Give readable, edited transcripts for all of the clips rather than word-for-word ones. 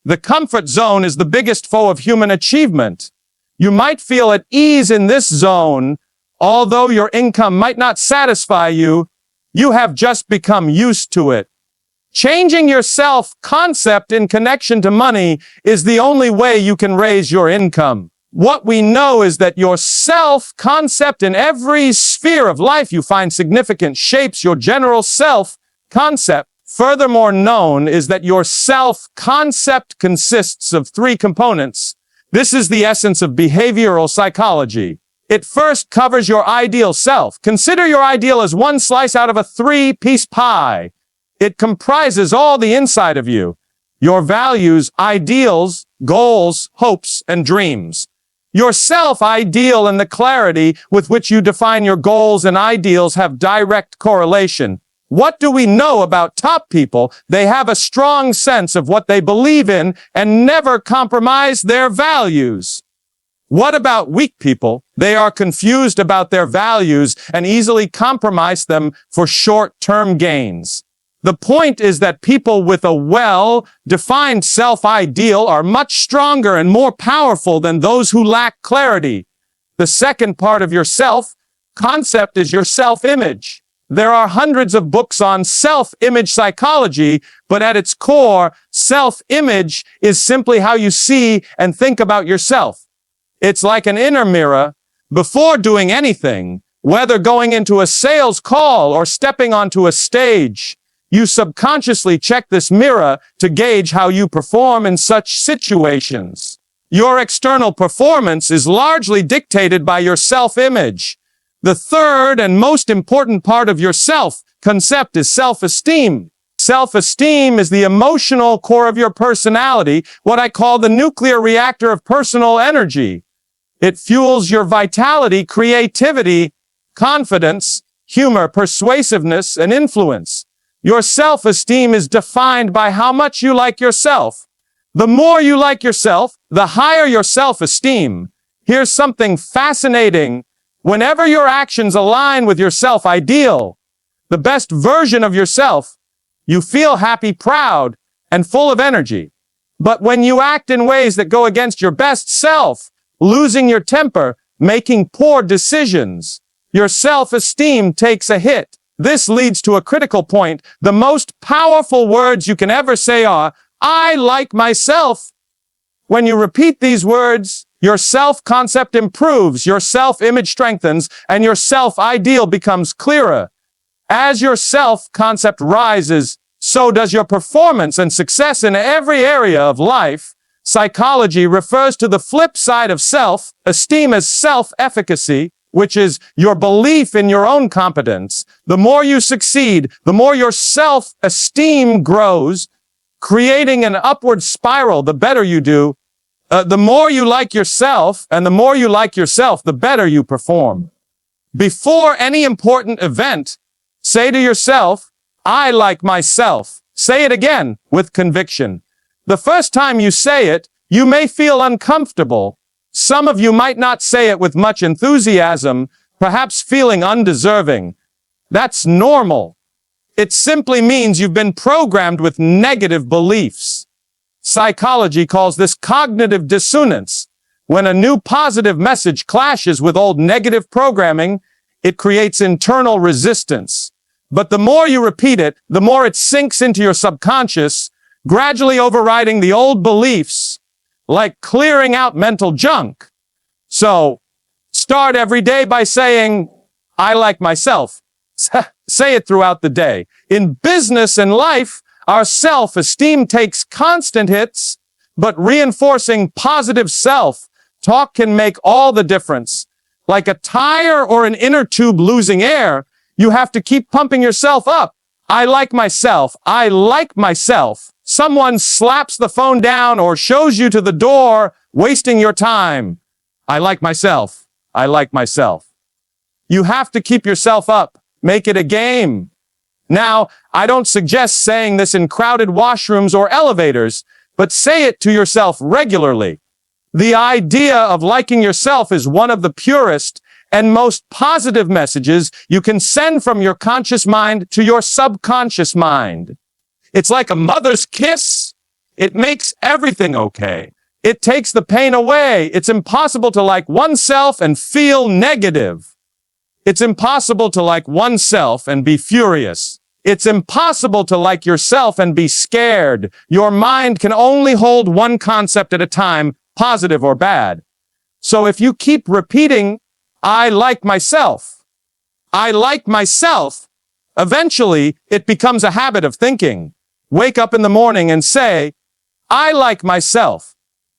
The comfort zone is the biggest foe of human achievement. You might feel at ease in this zone, although your income might not satisfy you. You have just become used to it. Changing your self-concept in connection to money is the only way you can raise your income. What we know is that your self-concept in every sphere of life you find significant shapes your general self-concept. Furthermore known is that your self-concept consists of three components. This is the essence of behavioral psychology. It first covers your ideal self. Consider your ideal as one slice out of a three-piece pie. It comprises all the inside of you. Your values, ideals, goals, hopes, and dreams. Your self-ideal and the clarity with which you define your goals and ideals have direct correlation. What do we know about top people? They have a strong sense of what they believe in and never compromise their values. What about weak people? They are confused about their values and easily compromise them for short-term gains. The point is that people with a well-defined self-ideal are much stronger and more powerful than those who lack clarity. The second part of your self-concept is your self-image. There are hundreds of books on self-image psychology, but at its core, self-image is simply how you see and think about yourself. It's like an inner mirror. Before doing anything, whether going into a sales call or stepping onto a stage, you subconsciously check this mirror to gauge how you perform in such situations. Your external performance is largely dictated by your self-image. The third and most important part of your self-concept is self-esteem. Self-esteem is the emotional core of your personality, what I call the nuclear reactor of personal energy. It fuels your vitality, creativity, confidence, humor, persuasiveness, and influence. Your self-esteem is defined by how much you like yourself. The more you like yourself, the higher your self-esteem. Here's something fascinating. Whenever your actions align with your self-ideal, the best version of yourself, you feel happy, proud, and full of energy. But when you act in ways that go against your best self, losing your temper, making poor decisions, your self-esteem takes a hit. This leads to a critical point. The most powerful words you can ever say are, "I like myself." When you repeat these words, your self-concept improves, your self-image strengthens, and your self-ideal becomes clearer. As your self-concept rises, so does your performance and success in every area of life. Psychology refers to the flip side of self-esteem as self-efficacy, which is your belief in your own competence. The more you succeed, the more your self-esteem grows, creating an upward spiral. The better you do, the more you like yourself, and the more you like yourself, the better you perform. Before any important event, say to yourself, "I like myself." Say it again with conviction. The first time you say it, you may feel uncomfortable. Some of you might not say it with much enthusiasm, perhaps feeling undeserving. That's normal. It simply means you've been programmed with negative beliefs. Psychology calls this cognitive dissonance. When a new positive message clashes with old negative programming, it creates internal resistance. But the more you repeat it, the more it sinks into your subconscious, gradually overriding the old beliefs, like clearing out mental junk. So, start every day by saying, "I like myself." Say it throughout the day. In business and life, our self-esteem takes constant hits, but reinforcing positive self-talk can make all the difference. Like a tire or an inner tube losing air, you have to keep pumping yourself up. "I like myself. I like myself." Someone slaps the phone down or shows you to the door, wasting your time. "I like myself. I like myself." You have to keep yourself up. Make it a game. Now, I don't suggest saying this in crowded washrooms or elevators, but say it to yourself regularly. The idea of liking yourself is one of the purest and most positive messages you can send from your conscious mind to your subconscious mind. It's like a mother's kiss. It makes everything okay. It takes the pain away. It's impossible to like oneself and feel negative. It's impossible to like oneself and be furious. It's impossible to like yourself and be scared. Your mind can only hold one concept at a time, positive or bad. So if you keep repeating, I like myself, eventually it becomes a habit of thinking. Wake up in the morning and say, I like myself.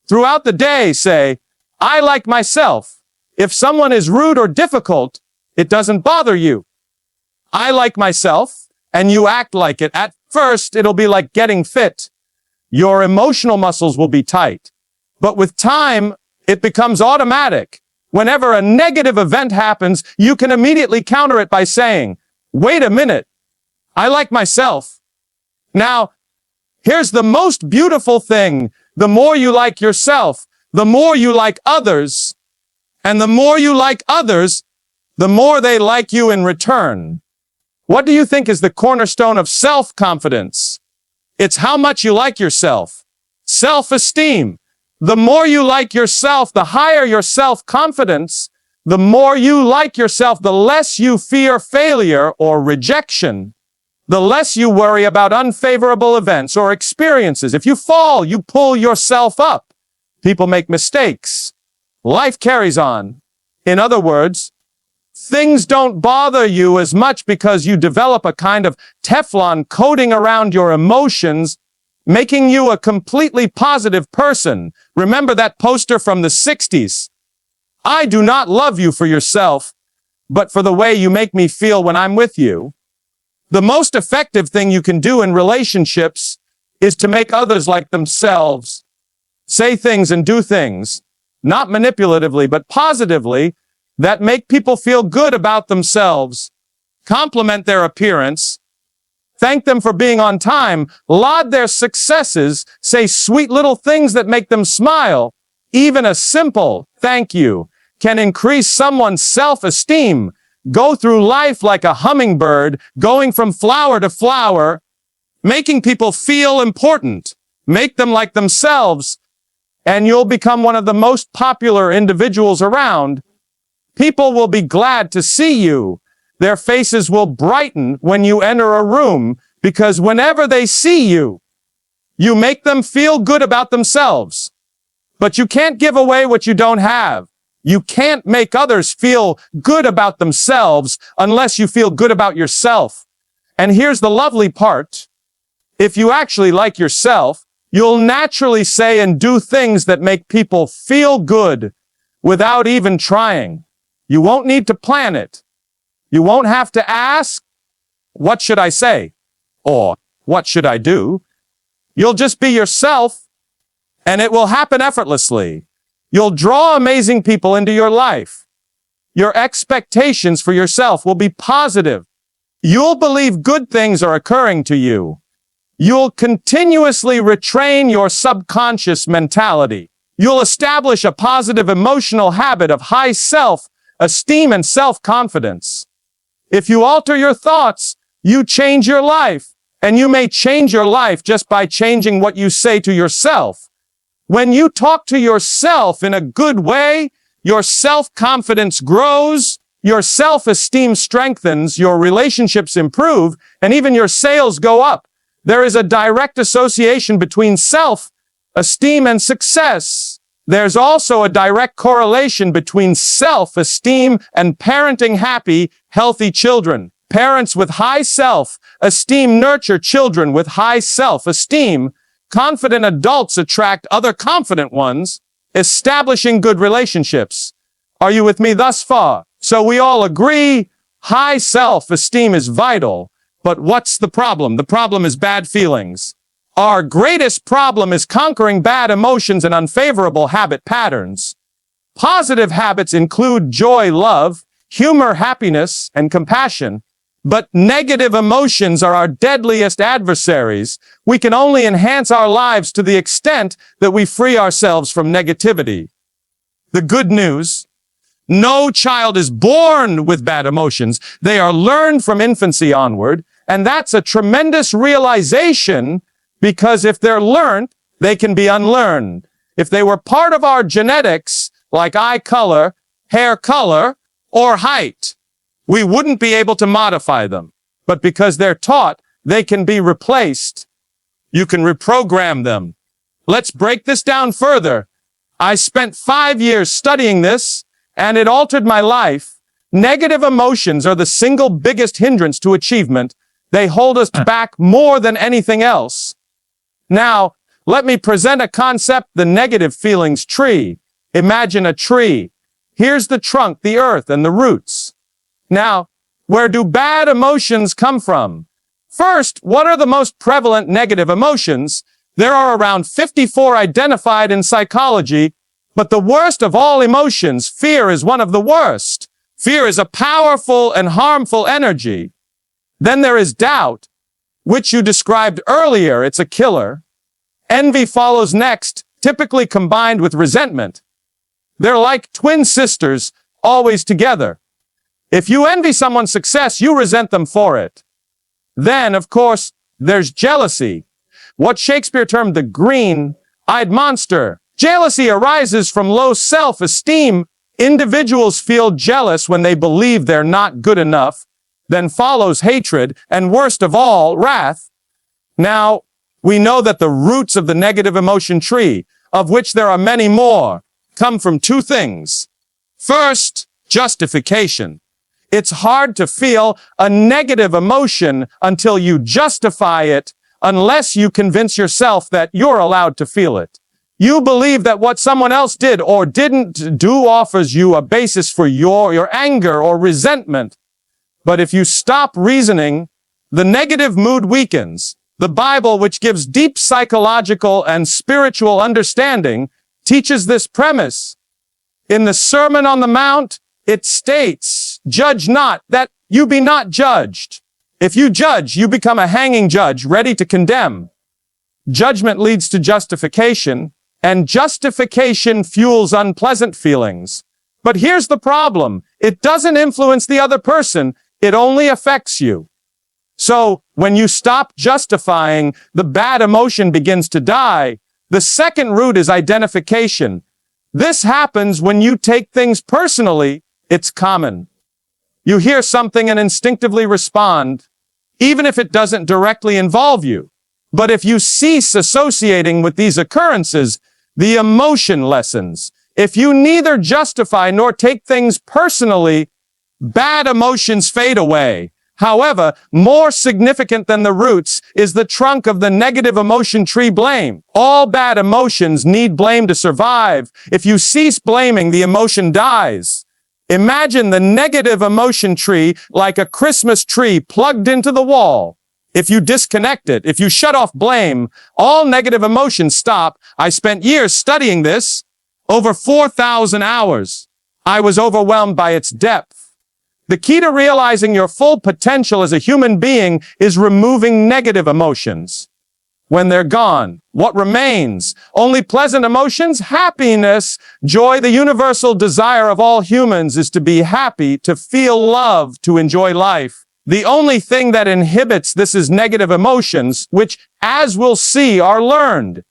Throughout the day, say, I like myself. If someone is rude or difficult, it doesn't bother you. I like myself, and you act like it. At first, it'll be like getting fit. Your emotional muscles will be tight. But with time, it becomes automatic. Whenever a negative event happens, you can immediately counter it by saying, wait a minute, I like myself. Now, here's the most beautiful thing. The more you like yourself, the more you like others. And the more you like others, the more they like you in return. What do you think is the cornerstone of self-confidence? It's how much you like yourself. Self-esteem. The more you like yourself, the higher your self-confidence. The more you like yourself, the less you fear failure or rejection. The less you worry about unfavorable events or experiences. If you fall, you pull yourself up. People make mistakes. Life carries on. In other words, things don't bother you as much because you develop a kind of Teflon coating around your emotions, making you a completely positive person. Remember that poster from the 60s? I do not love you for yourself, but for the way you make me feel when I'm with you. The most effective thing you can do in relationships is to make others like themselves. Say things and do things, not manipulatively, but positively, that make people feel good about themselves. Compliment their appearance. Thank them for being on time. Laud their successes. Say sweet little things that make them smile. Even a simple thank you can increase someone's self-esteem. Go through life like a hummingbird, going from flower to flower, making people feel important. Make them like themselves, and you'll become one of the most popular individuals around. People will be glad to see you. Their faces will brighten when you enter a room, because whenever they see you, you make them feel good about themselves. But you can't give away what you don't have. You can't make others feel good about themselves unless you feel good about yourself. And here's the lovely part. If you actually like yourself, you'll naturally say and do things that make people feel good without even trying. You won't need to plan it. You won't have to ask, what should I say? Or, what should I do? You'll just be yourself, and it will happen effortlessly. You'll draw amazing people into your life. Your expectations for yourself will be positive. You'll believe good things are occurring to you. You'll continuously retrain your subconscious mentality. You'll establish a positive emotional habit of high self-esteem and self-confidence. If you alter your thoughts, you change your life. And you may change your life just by changing what you say to yourself. When you talk to yourself in a good way, your self-confidence grows, your self-esteem strengthens, your relationships improve, and even your sales go up. There is a direct association between self-esteem and success. There's also a direct correlation between self-esteem and parenting happy, healthy children. Parents with high self-esteem nurture children with high self-esteem. Confident adults attract other confident ones, establishing good relationships. Are you with me thus far? So we all agree, high self-esteem is vital, but what's the problem? The problem is bad feelings. Our greatest problem is conquering bad emotions and unfavorable habit patterns. Positive habits include joy, love, humor, happiness, and compassion. But negative emotions are our deadliest adversaries. We can only enhance our lives to the extent that we free ourselves from negativity. The good news: no child is born with bad emotions. They are learned from infancy onward, and that's a tremendous realization, because if they're learned, They can be unlearned. If they were part of our genetics, like eye color, hair color, or height, we wouldn't be able to modify them. But because they're taught, they can be replaced. You can reprogram them. Let's break this down further. I spent 5 years studying this, and it altered my life. Negative emotions are the single biggest hindrance to achievement. They hold us back more than anything else. Now, let me present a concept, the negative feelings tree. Imagine a tree. Here's the trunk, the earth, and the roots. Now, where do bad emotions come from? First, what are the most prevalent negative emotions? There are around 54 identified in psychology, but the worst of all emotions, fear, is one of the worst. Fear is a powerful and harmful energy. Then there is doubt, which you described earlier. It's a killer. Envy follows next, typically combined with resentment. They're like twin sisters, always together. If you envy someone's success, you resent them for it. Then, of course, there's jealousy. What Shakespeare termed the green-eyed monster. Jealousy arises from low self-esteem. Individuals feel jealous when they believe they're not good enough. Then follows hatred, and worst of all, wrath. Now, we know that the roots of the negative emotion tree, of which there are many more, come from two things. First, justification. It's hard to feel a negative emotion until you justify it, unless you convince yourself that you're allowed to feel it. You believe that what someone else did or didn't do offers you a basis for your anger or resentment. But if you stop reasoning, the negative mood weakens. The Bible, which gives deep psychological and spiritual understanding, teaches this premise. In the Sermon on the Mount, it states, "Judge not, that you be not judged." If you judge, you become a hanging judge, ready to condemn. Judgment leads to justification, and justification fuels unpleasant feelings. But here's the problem. It doesn't influence the other person. It only affects you. So, when you stop justifying, the bad emotion begins to die. The second root is identification. This happens when you take things personally. It's common. You hear something and instinctively respond, even if it doesn't directly involve you. But if you cease associating with these occurrences, the emotion lessens. If you neither justify nor take things personally, bad emotions fade away. However, more significant than the roots is the trunk of the negative emotion tree, blame. All bad emotions need blame to survive. If you cease blaming, the emotion dies. Imagine the negative emotion tree like a Christmas tree plugged into the wall. If you disconnect it, if you shut off blame, all negative emotions stop. I spent years studying this, over 4,000 hours. I was overwhelmed by its depth. The key to realizing your full potential as a human being is removing negative emotions. When they're gone, what remains? Only pleasant emotions? Happiness, joy. The universal desire of all humans is to be happy, to feel love, to enjoy life. The only thing that inhibits this is negative emotions, which, as we'll see, are learned.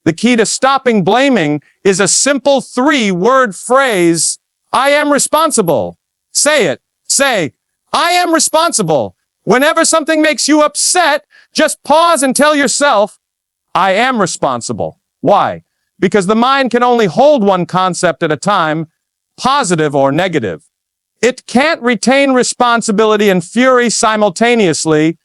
The key to stopping blaming is a simple 3-word phrase: I am responsible. Say it. Say, I am responsible. Whenever something makes you upset, just pause and tell yourself, I am responsible. Why? Because the mind can only hold one concept at a time, positive or negative. It can't retain responsibility and fury simultaneously.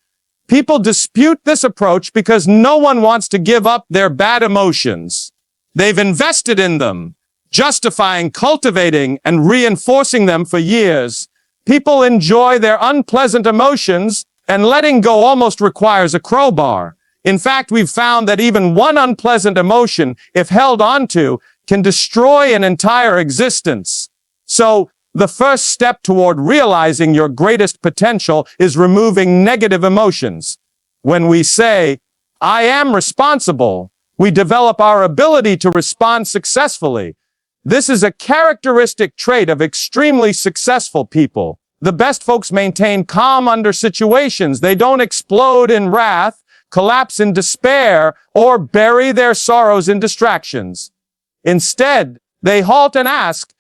People dispute this approach because no one wants to give up their bad emotions. They've invested in them, justifying, cultivating, and reinforcing them for years. People enjoy their unpleasant emotions, and letting go almost requires a crowbar. In fact, we've found that even one unpleasant emotion, if held onto, can destroy an entire existence. So, the first step toward realizing your greatest potential is removing negative emotions. When we say, I am responsible, we develop our ability to respond successfully. This is a characteristic trait of extremely successful people. The best folks maintain calm under situations. They don't explode in wrath. collapse in despair, or bury their sorrows in distractions. Instead, they halt and ask,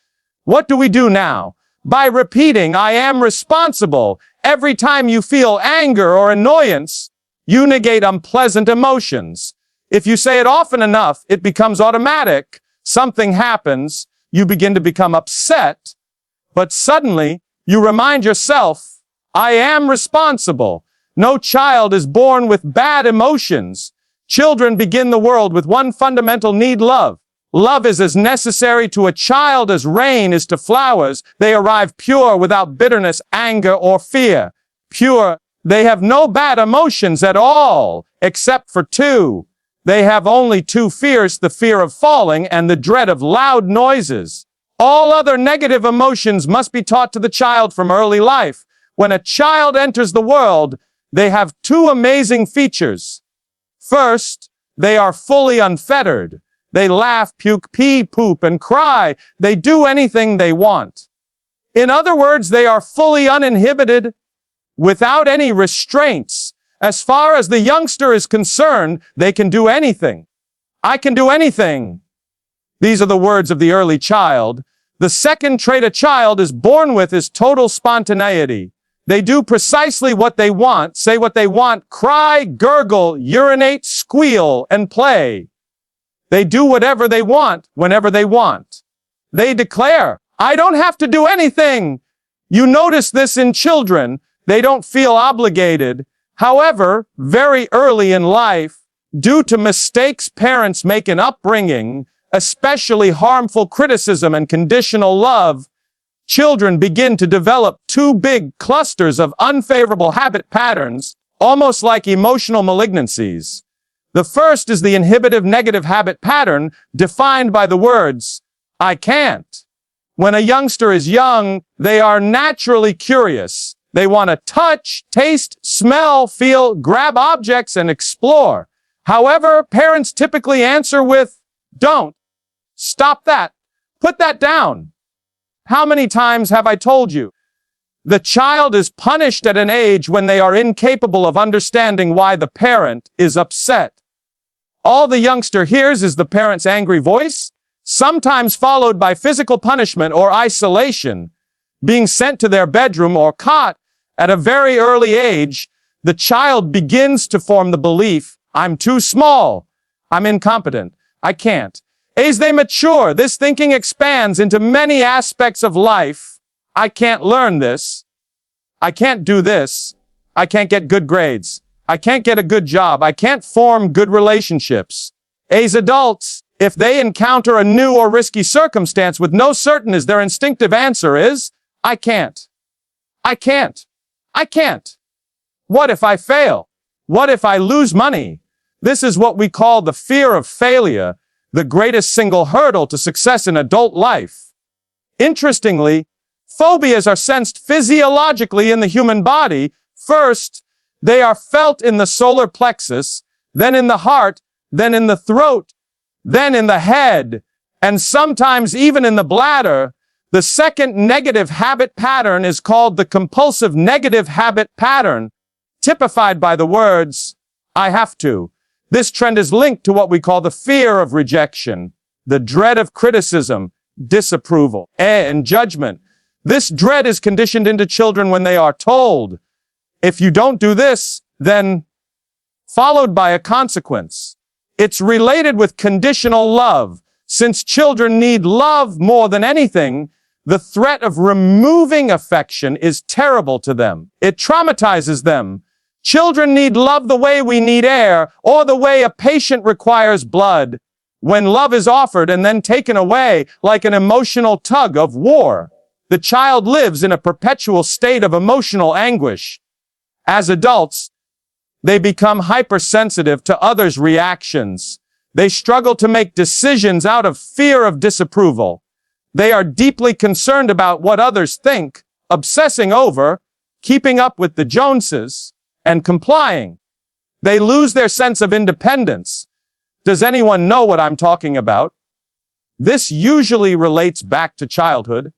what do we do now? By repeating, I am responsible, every time you feel anger or annoyance, you negate unpleasant emotions. If you say it often enough, it becomes automatic. Something happens, you begin to become upset, but suddenly you remind yourself, I am responsible. No child is born with bad emotions. Children begin the world with one fundamental need: love. Love is as necessary to a child as rain is to flowers. They arrive pure without bitterness, anger, or fear. Pure, they have no bad emotions at all, except for two. They have only two fears: the fear of falling and the dread of loud noises. All other negative emotions must be taught to the child from early life. When a child enters the world, they have two amazing features. First, they are fully unfettered. They laugh, puke, pee, poop, and cry. They do anything they want. In other words, they are fully uninhibited, without any restraints. As far as the youngster is concerned, they can do anything. I can do anything. These are the words of the early child. The second trait a child is born with is total spontaneity. They do precisely what they want, say what they want, cry, gurgle, urinate, squeal, and play. They do whatever they want, whenever they want. They declare, I don't have to do anything. You notice this in children. They don't feel obligated. However, very early in life, due to mistakes parents make in upbringing, especially harmful criticism and conditional love, children begin to develop two big clusters of unfavorable habit patterns, almost like emotional malignancies. The first is the inhibitive negative habit pattern defined by the words, I can't. When a youngster is young, they are naturally curious. They want to touch, taste, smell, feel, grab objects, and explore. However, parents typically answer with, don't. Stop that. Put that down. How many times have I told you? The child is punished at an age when they are incapable of understanding why the parent is upset. All the youngster hears is the parent's angry voice, sometimes followed by physical punishment or isolation, being sent to their bedroom or cot. At a very early age, the child begins to form the belief, I'm too small, I'm incompetent, I can't. As they mature, this thinking expands into many aspects of life. I can't learn this. I can't do this. I can't get good grades. I can't get a good job. I can't form good relationships. As adults, if they encounter a new or risky circumstance with no certainty, their instinctive answer is, I can't. I can't. I can't. What if I fail? What if I lose money? This is what we call the fear of failure, the greatest single hurdle to success in adult life. Interestingly, phobias are sensed physiologically in the human body. First, they are felt in the solar plexus, then in the heart, then in the throat, then in the head, and sometimes even in the bladder. The second negative habit pattern is called the compulsive negative habit pattern, typified by the words, I have to. This trend is linked to what we call the fear of rejection, the dread of criticism, disapproval, and judgment. This dread is conditioned into children when they are told, if you don't do this, then followed by a consequence. It's related with conditional love. Since children need love more than anything, the threat of removing affection is terrible to them. It traumatizes them. Children need love the way we need air, or the way a patient requires blood. When love is offered and then taken away, like an emotional tug of war, the child lives in a perpetual state of emotional anguish. As adults, they become hypersensitive to others' reactions. They struggle to make decisions out of fear of disapproval. They are deeply concerned about what others think, obsessing over, keeping up with the Joneses, and complying. They lose their sense of independence. Does anyone know what I'm talking about? This usually relates back to childhood,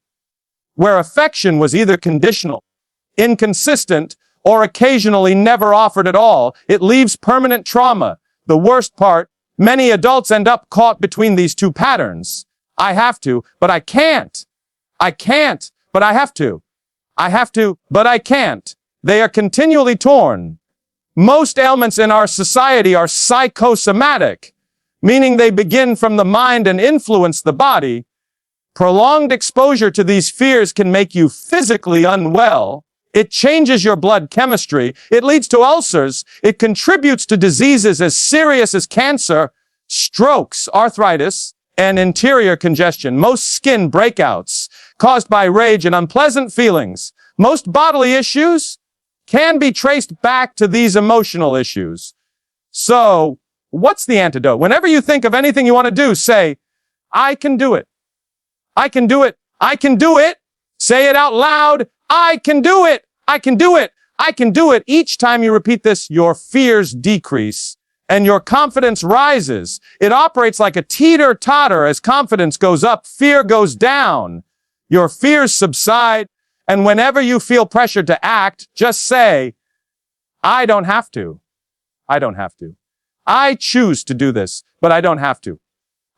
where affection was either conditional, inconsistent, or occasionally never offered at all. It leaves permanent trauma. The worst part, many adults end up caught between these two patterns. I have to, but I can't. I can't, but I have to. I have to, but I can't. They are continually torn. Most ailments in our society are psychosomatic, meaning they begin from the mind and influence the body. Prolonged exposure to these fears can make you physically unwell. It changes your blood chemistry. It leads to ulcers. It contributes to diseases as serious as cancer, strokes, arthritis, and interior congestion. Most skin breakouts caused by rage and unpleasant feelings. Most bodily issues can be traced back to these emotional issues. So, what's the antidote? Whenever you think of anything you want to do, say, I can do it. I can do it. I can do it. Say it out loud. I can do it. I can do it. I can do it. Each time you repeat this, your fears decrease and your confidence rises. It operates like a teeter-totter. As confidence goes up, fear goes down. Your fears subside. And whenever you feel pressured to act, just say, I don't have to. I don't have to. I choose to do this, but I don't have to.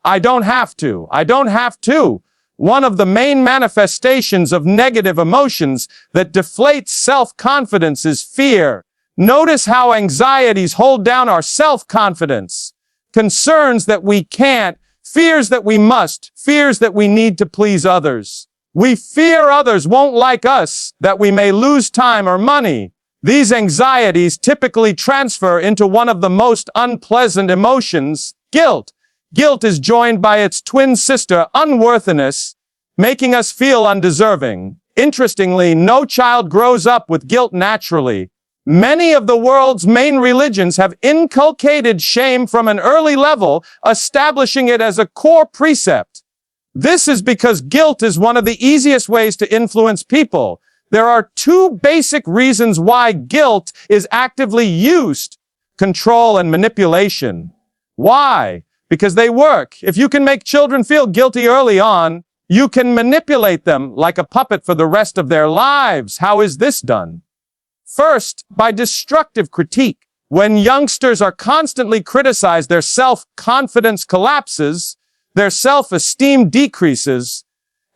I don't have to. I don't have to. One of the main manifestations of negative emotions that deflates self-confidence is fear. Notice how anxieties hold down our self-confidence. Concerns that we can't, fears that we must, fears that we need to please others. We fear others won't like us, that we may lose time or money. These anxieties typically transfer into one of the most unpleasant emotions, guilt. Guilt is joined by its twin sister, unworthiness, making us feel undeserving. Interestingly, no child grows up with guilt naturally. Many of the world's main religions have inculcated shame from an early level, establishing it as a core precept. This is because guilt is one of the easiest ways to influence people. There are two basic reasons why guilt is actively used: control and manipulation. Why? Because they work. If you can make children feel guilty early on, you can manipulate them like a puppet for the rest of their lives. How is this done? First, by destructive critique. When youngsters are constantly criticized, their self-confidence collapses, their self-esteem decreases,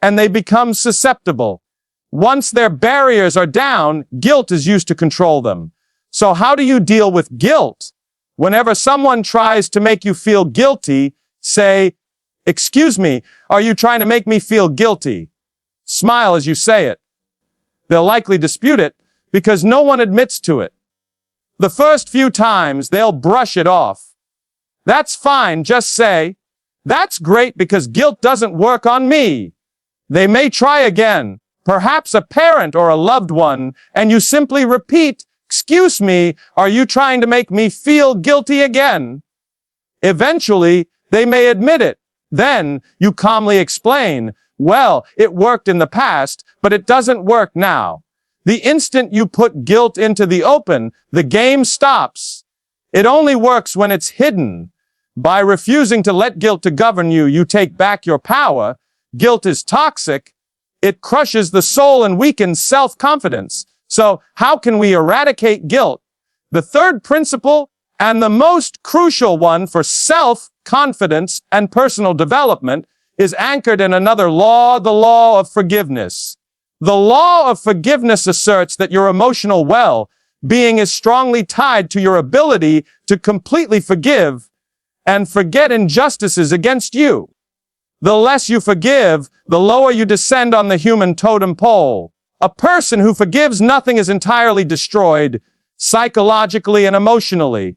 and they become susceptible. Once their barriers are down, guilt is used to control them. So how do you deal with guilt? Whenever someone tries to make you feel guilty, say, "Excuse me, are you trying to make me feel guilty?" Smile as you say it. They'll likely dispute it because no one admits to it. The first few times, they'll brush it off. That's fine, just say, "That's great because guilt doesn't work on me." They may try again, perhaps a parent or a loved one, and you simply repeat, "Excuse me, are you trying to make me feel guilty again?" Eventually, they may admit it. Then, you calmly explain, "Well, it worked in the past, but it doesn't work now." The instant you put guilt into the open, the game stops. It only works when it's hidden. By refusing to let guilt to govern you, you take back your power. Guilt is toxic. It crushes the soul and weakens self-confidence. So, how can we eradicate guilt? The third principle, and the most crucial one for self-confidence and personal development, is anchored in another law, the law of forgiveness. The law of forgiveness asserts that your emotional well-being is strongly tied to your ability to completely forgive and forget injustices against you. The less you forgive, the lower you descend on the human totem pole. A person who forgives nothing is entirely destroyed, psychologically and emotionally.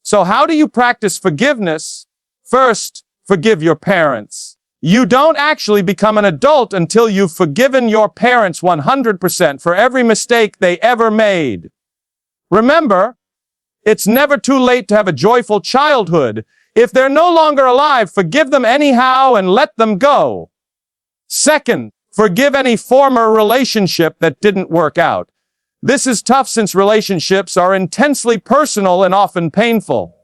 So how do you practice forgiveness? First, forgive your parents. You don't actually become an adult until you've forgiven your parents 100% for every mistake they ever made. Remember, it's never too late to have a joyful childhood. If they're no longer alive, forgive them anyhow and let them go. Second, forgive any former relationship that didn't work out. This is tough since relationships are intensely personal and often painful.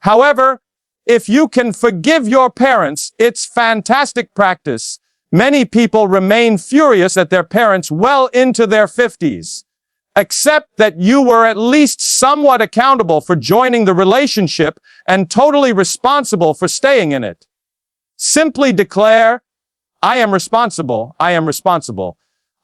However, if you can forgive your parents, it's fantastic practice. Many people remain furious at their parents well into their 50s. Accept that you were at least somewhat accountable for joining the relationship and totally responsible for staying in it. Simply declare, I am responsible, I am responsible,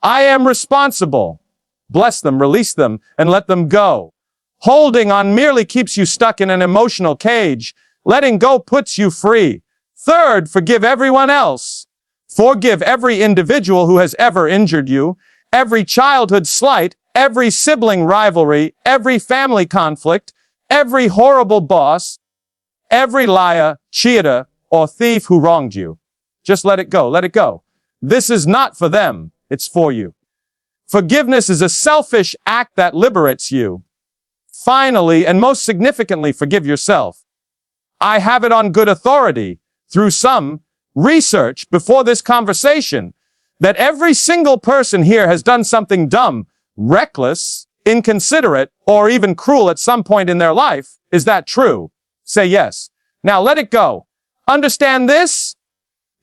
I am responsible. Bless them, release them, and let them go. Holding on merely keeps you stuck in an emotional cage. Letting go puts you free. Third, forgive everyone else. Forgive every individual who has ever injured you, every childhood slight, every sibling rivalry, every family conflict, every horrible boss, every liar, cheater, or thief who wronged you. Just let it go. Let it go. This is not for them. It's for you. Forgiveness is a selfish act that liberates you. Finally, and most significantly, forgive yourself. I have it on good authority, through some research before this conversation, that every single person here has done something dumb, reckless, inconsiderate, or even cruel at some point in their life. Is that true? Say yes. Now let it go. Understand this?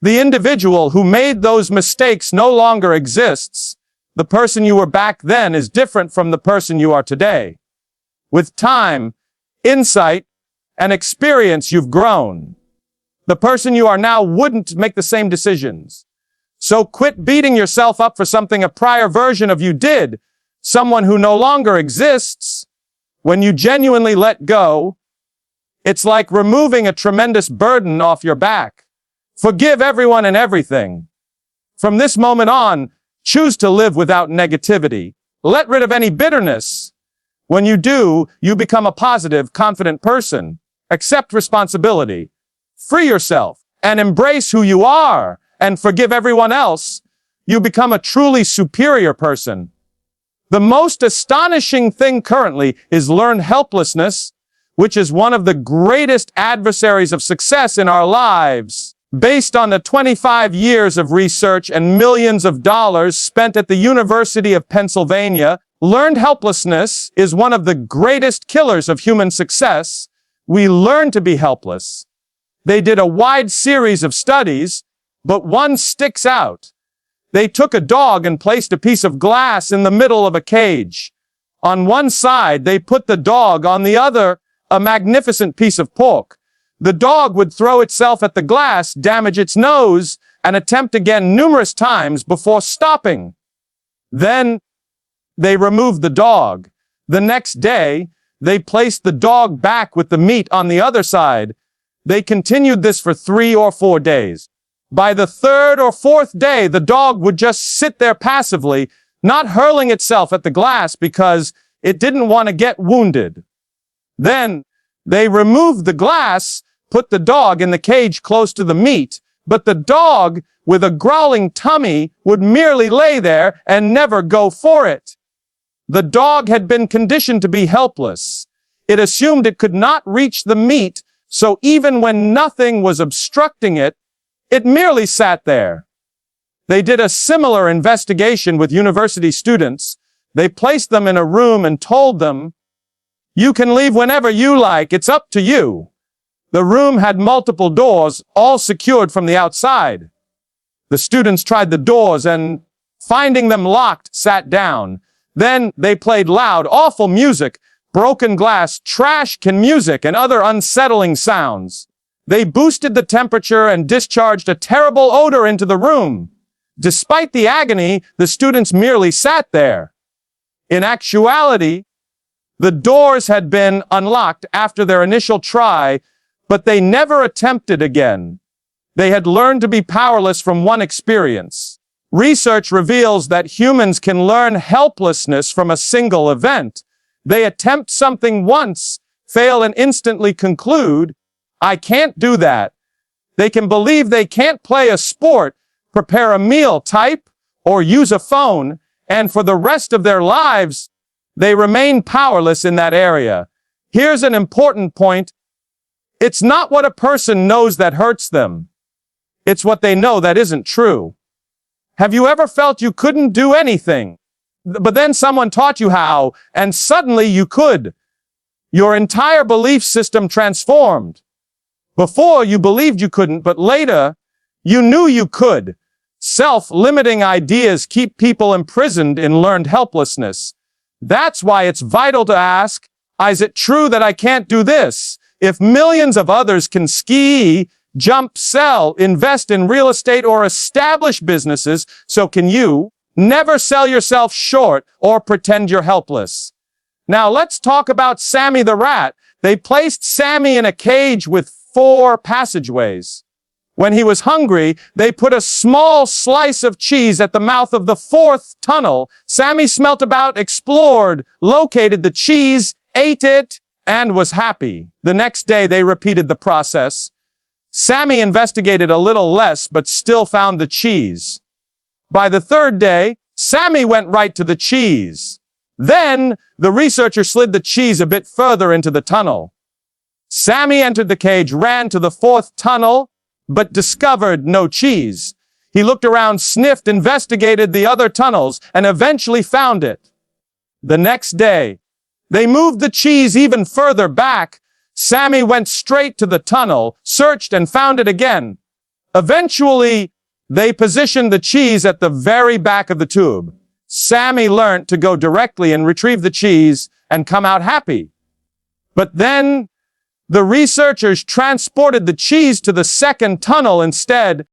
The individual who made those mistakes no longer exists. The person you were back then is different from the person you are today. With time, insight, and experience, you've grown. The person you are now wouldn't make the same decisions. So quit beating yourself up for something a prior version of you did, someone who no longer exists. When you genuinely let go, it's like removing a tremendous burden off your back. Forgive everyone and everything. From this moment on, choose to live without negativity. Let rid of any bitterness. When you do, you become a positive, confident person. Accept responsibility. Free yourself and embrace who you are and forgive everyone else. You become a truly superior person. The most astonishing thing currently is learned helplessness, which is one of the greatest adversaries of success in our lives. Based on the 25 years of research and millions of dollars spent at the University of Pennsylvania, learned helplessness is one of the greatest killers of human success. We learn to be helpless. They did a wide series of studies, but one sticks out. They took a dog and placed a piece of glass in the middle of a cage. On one side, they put the dog, on the other, a magnificent piece of pork. The dog would throw itself at the glass, damage its nose, and attempt again numerous times before stopping. Then they removed the dog. The next day, they placed the dog back with the meat on the other side. They continued this for 3 or 4 days. By the 3rd or 4th day, the dog would just sit there passively, not hurling itself at the glass because it didn't want to get wounded. Then they removed the glass, put the dog in the cage close to the meat, but the dog, with a growling tummy, would merely lay there and never go for it. The dog had been conditioned to be helpless. It assumed it could not reach the meat, so even when nothing was obstructing it, it merely sat there. They did a similar investigation with university students. They placed them in a room and told them, "You can leave whenever you like, it's up to you." The room had multiple doors, all secured from the outside. The students tried the doors and, finding them locked, sat down. Then they played loud, awful music, broken glass, trash can music, and other unsettling sounds. They boosted the temperature and discharged a terrible odor into the room. Despite the agony, the students merely sat there. In actuality, the doors had been unlocked after their initial try, but they never attempted again. They had learned to be powerless from one experience. Research reveals that humans can learn helplessness from a single event. They attempt something once, fail, and instantly conclude, "I can't do that." They can believe they can't play a sport, prepare a meal, type, or use a phone, and for the rest of their lives, they remain powerless in that area. Here's an important point. It's not what a person knows that hurts them. It's what they know that isn't true. Have you ever felt you couldn't do anything, but then someone taught you how, and suddenly you could? Your entire belief system transformed. Before, you believed you couldn't, but later, you knew you could. Self-limiting ideas keep people imprisoned in learned helplessness. That's why it's vital to ask, is it true that I can't do this? If millions of others can ski, jump, sell, invest in real estate, or establish businesses, so can you. Never sell yourself short or pretend you're helpless. Now let's talk about Sammy the rat. They placed Sammy in a cage with 4 passageways. When he was hungry, they put a small slice of cheese at the mouth of the 4th tunnel. Sammy smelt about, explored, located the cheese, ate it, and was happy. The next day, they repeated the process. Sammy investigated a little less, but still found the cheese. By the 3rd day, Sammy went right to the cheese. Then, the researcher slid the cheese a bit further into the tunnel. Sammy entered the cage, ran to the 4th tunnel, but discovered no cheese. He looked around, sniffed, investigated the other tunnels, and eventually found it. The next day, they moved the cheese even further back. Sammy went straight to the tunnel, searched, and found it again. Eventually, they positioned the cheese at the very back of the tube. Sammy learned to go directly and retrieve the cheese and come out happy. But then, the researchers transported the cheese to the 2nd tunnel instead.